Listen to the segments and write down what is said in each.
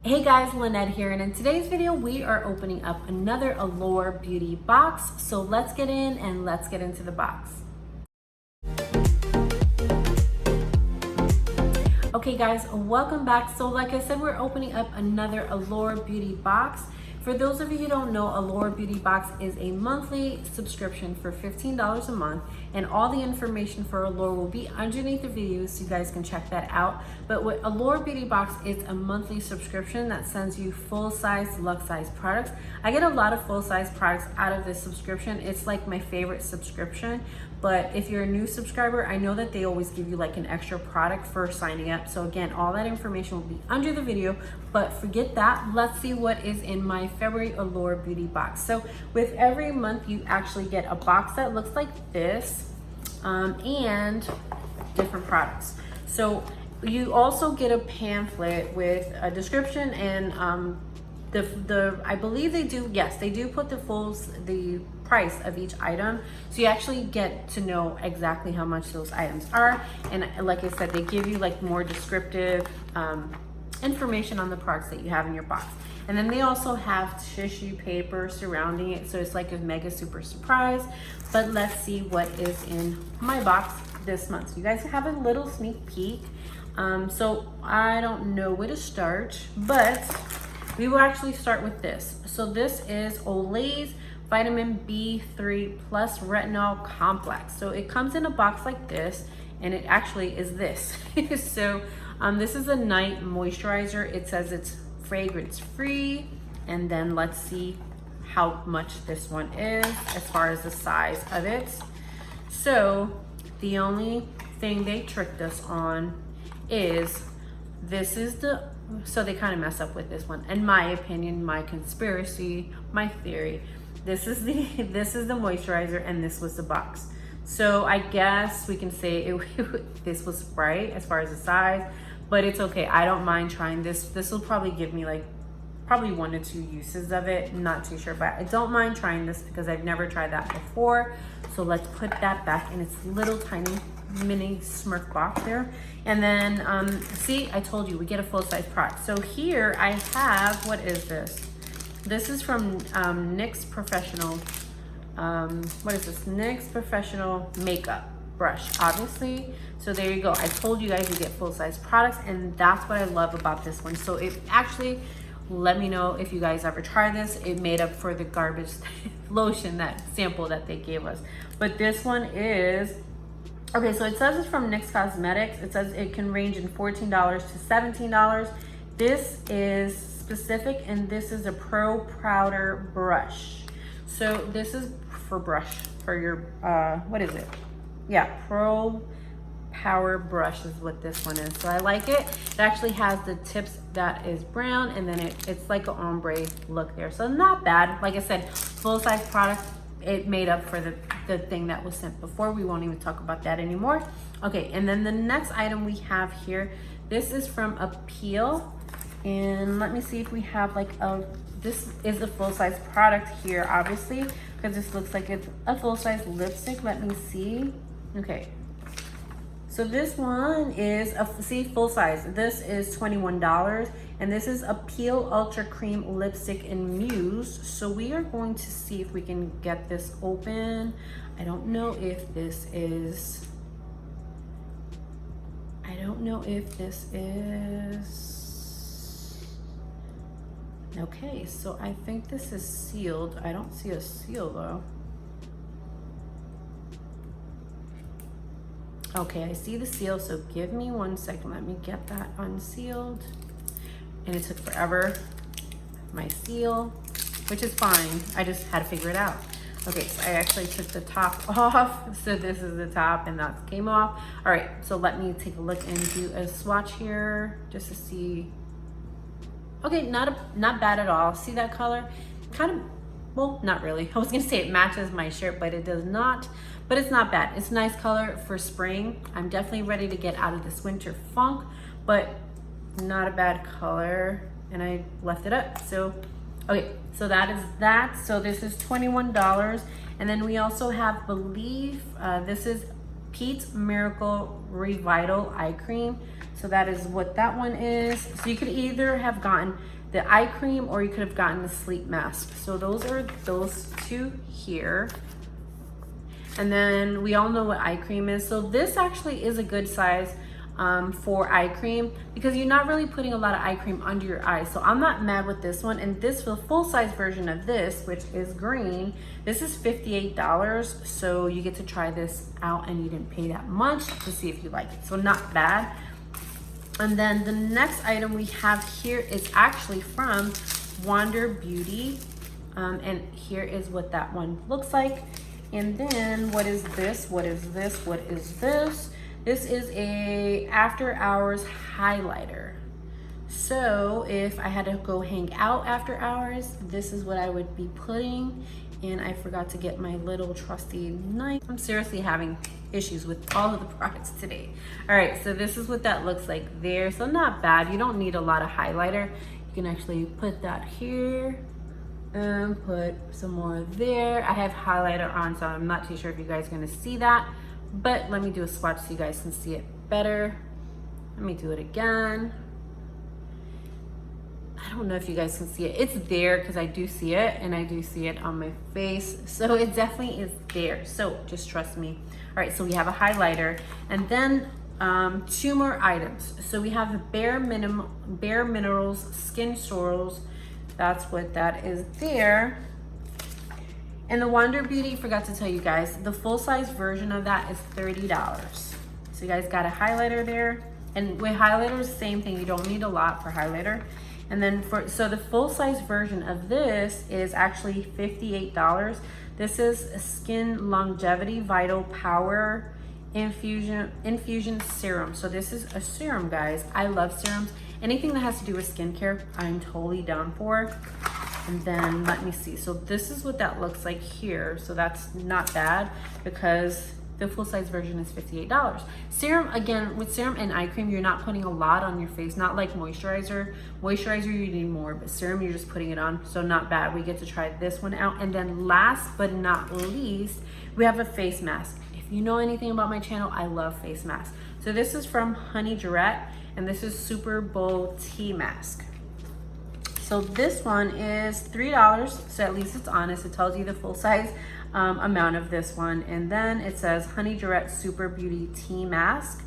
Hey guys, Lynette here, and in today's video we are opening up another Allure beauty box. So let's get in and let's get into the box. Okay guys, welcome back. So like I said, we're opening up another Allure beauty box. For those of you who don't know, Allure Beauty Box is a monthly subscription for $15 a month, and all the information for Allure will be underneath the video so you guys can check that out. But with Allure Beauty Box, it's a monthly subscription that sends you full-size, luxe-size products. I get a lot of full-size products out of this subscription. It's like my favorite subscription. But if you're a new subscriber, I know that they always give you like an extra product for signing up. So again, all that information will be under the video, but forget that. Let's see what is in my February Allure Beauty Box. So with every month, you actually get a box that looks like this and different products. So you also get a pamphlet with a description and I believe they do, yes, they do put the price of each item, so you actually get to know exactly how much those items are. And like I said, they give you like more descriptive information on the products that you have in your box. And then they also have tissue paper surrounding it, so it's like a mega super surprise. But let's see what is in my box this month. So you guys have a little sneak peek. So I don't know where to start, but we will actually start with this. So this is Olay's Vitamin B3 Plus Retinol Complex. So it comes in a box like this, and it actually is this. So this is a night moisturizer. It says it's fragrance free. And then let's see how much this one is as far as the size of it. So the only thing they tricked us on is this is so they kind of mess up with this one. In my opinion, my conspiracy, my theory, this is the moisturizer and this was the box. So I guess we can say this was right as far as the size, but it's okay. I don't mind trying this. This will probably give me like probably 1 to 2 uses of it. I'm not too sure, but I don't mind trying this because I've never tried that before. So let's put that back in its little tiny mini Smurf box there. And then see, I told you we get a full-size product. So here I have, what is this? This is from NYX Professional. What is this? NYX Professional Makeup Brush, obviously. So there you go. I told you guys you get full-size products, and that's what I love about this one. So it actually, let me know if you guys ever try this. It made up for the garbage lotion, that sample that they gave us. But this one is, okay, so it says it's from NYX Cosmetics. It says it can range in $14 to $17. This is specific, and this is a Pro Powder brush. So this is for brush, for your, what is it? Yeah, Pro Power brush is what this one is. So I like it. It actually has the tips that is brown, and then it's like an ombre look there. So not bad. Like I said, full-size product. It made up for the thing that was sent before. We won't even talk about that anymore. Okay, and then the next item we have here, this is from Appeal. And let me see if we have like this is a full-size product here, obviously, because this looks like it's a full-size lipstick. Let me see. Okay. So this one is full size. This is $21, and this is Appeal Ultra Cream Lipstick in Muse. So we are going to see if we can get this open. I don't know if this is, okay, so I think this is sealed. I don't see a seal though. Okay, I see the seal, so give me 1 second. Let me get that unsealed. And it took forever. My seal, which is fine. I just had to figure it out. Okay, so I actually took the top off. So this is the top, and that came off. All right, so let me take a look and do a swatch here just to see. Okay, not bad at all. See that color? Kind of, well, not really. I was gonna say it matches my shirt, but it does not. But it's not bad. It's a nice color for spring. I'm definitely ready to get out of this winter funk, but not a bad color. And I left it up. So, okay, so that is that. So this is $21. And then we also have Believe. This is Pete's Miracle Revital Eye Cream. So that is what that one is. So you could either have gotten the eye cream or you could have gotten the sleep mask. So those are those two here. And then we all know what eye cream is. So this actually is a good size for eye cream because you're not really putting a lot of eye cream under your eyes. So I'm not mad with this one. And this, the full size version of this, which is green, this is $58. So you get to try this out and you didn't pay that much to see if you like it. So not bad. And then the next item we have here is actually from Wander Beauty. And here is what that one looks like. And then what is this? What is this? What is this? This is a after hours highlighter. So if I had to go hang out after hours, this is what I would be putting. And I forgot to get my little trusty knife. I'm seriously having issues with all of the products today. All right, so this is what that looks like there. So not bad. You don't need a lot of highlighter. You can actually put that here and put some more there. I have highlighter on, so I'm not too sure if you guys are gonna see that, but let me do a swatch so you guys can see it better. Let me do it again. I don't know if you guys can see it. It's there because I do see it, and I do see it on my face. So it definitely is there. So just trust me. All right, so we have a highlighter, and then two more items. So we have the Bare Minerals Skin Swirls. That's what that is there. And the Wander Beauty, forgot to tell you guys, the full size version of that is $30. So you guys got a highlighter there. And with highlighters, same thing. You don't need a lot for highlighter. And then so the full size version of this is actually $58. This is Skin Longevity Vital Power Infusion Serum. So this is a serum, guys. I love serums. Anything that has to do with skincare, I'm totally down for. And then let me see. So this is what that looks like here. So that's not bad because the full size version is $58. Serum, again, with serum and eye cream, you're not putting a lot on your face, not like moisturizer. Moisturizer, you need more, but serum, you're just putting it on. So not bad. We get to try this one out. And then last but not least, we have a face mask. If you know anything about my channel, I love face masks. So this is from Honey Jarrett, and this is Super Bowl Tea Mask. So this one is $3, so at least it's honest. It tells you the full size amount of this one. And then it says Honey Jarrett Super Beauty Tea Mask.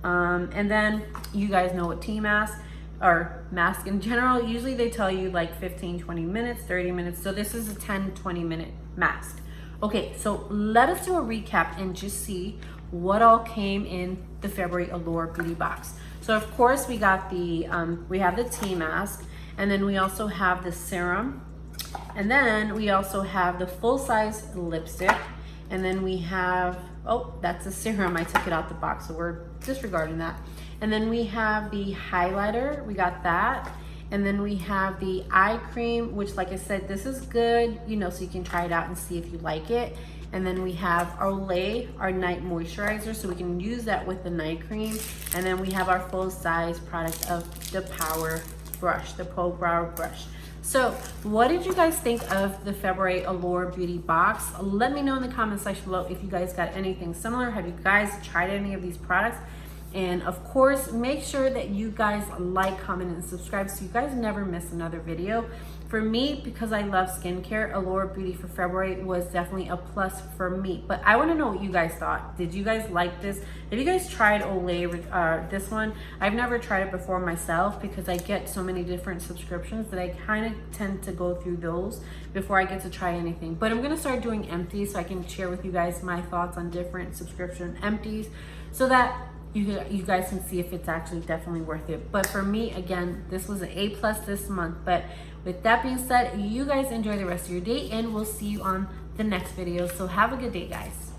And then you guys know what tea mask or mask in general, usually they tell you like 15, 20 minutes, 30 minutes. So this is a 10, 20 minute mask. Okay, so let us do a recap and just see what all came in the February Allure Beauty box. So of course we got the, we have the tea mask, and then we also have the serum, and then we also have the full size lipstick, and then we have, oh, that's the serum, I took it out the box, so we're disregarding that. And then we have the highlighter, we got that. And then we have the eye cream, which like I said, this is good, you know, so you can try it out and see if you like it. And then we have our Olay, our night moisturizer, so we can use that with the night cream. And then we have our full size product of the Power Brush, the Pro Brow Brush. So what did you guys think of the February Allure Beauty box? Let me know in the comment section below if you guys got anything similar. Have you guys tried any of these products? And of course, make sure that you guys like, comment, and subscribe so you guys never miss another video. For me, because I love skincare, Allure Beauty for February was definitely a plus for me. But I want to know what you guys thought. Did you guys like this? Have you guys tried Olay, this one? I've never tried it before myself because I get so many different subscriptions that I kind of tend to go through those before I get to try anything. But I'm going to start doing empties so I can share with you guys my thoughts on different subscription empties so that you guys can see if it's actually definitely worth it. But for me, again, this was an A+ this month. But with that being said, you guys enjoy the rest of your day, and we'll see you on the next video. So have a good day, guys.